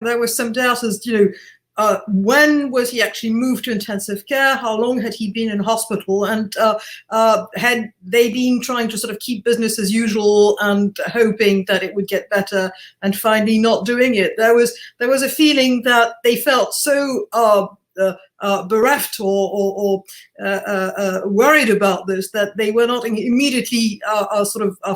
there was some doubt as, when was he actually moved to intensive care? How long had he been in hospital? And had they been trying to sort of keep business as usual and hoping that it would get better and finally not doing it? There was a feeling that they felt so bereft or worried about this that they were not immediately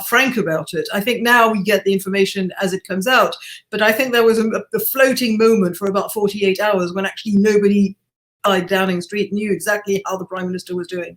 frank about it. I think now we get the information as it comes out, but I think there was a floating moment for about 48 hours when actually nobody inside Downing Street knew exactly how the Prime Minister was doing.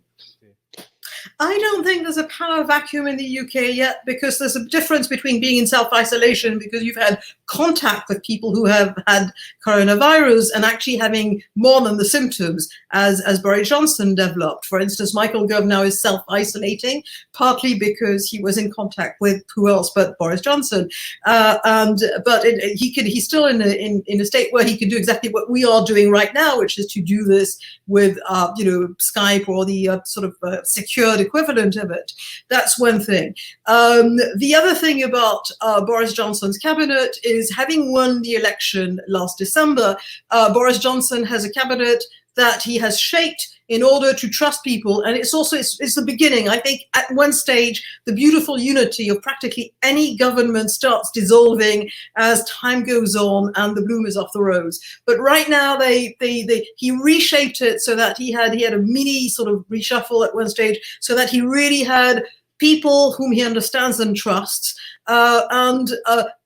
I don't think there's a power vacuum in the UK yet, because there's a difference between being in self-isolation because you've had contact with people who have had coronavirus and actually having more than the symptoms, as Boris Johnson developed. For instance, Michael Gove now is self-isolating, partly because he was in contact with who else but Boris Johnson. He's still in a state where he can do exactly what we are doing right now, which is to do this with Skype or the secured equivalent of it. That's one thing. The other thing about Boris Johnson's cabinet is, having won the election last December, Boris Johnson has a cabinet that he has shaped in order to trust people. And it's the beginning. I think at one stage, the beautiful unity of practically any government starts dissolving as time goes on and the bloom is off the rose. But right now, he reshaped it so that he had a mini sort of reshuffle at one stage, so that he really had people whom he understands and trusts.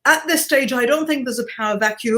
At this stage, I don't think there's a power vacuum.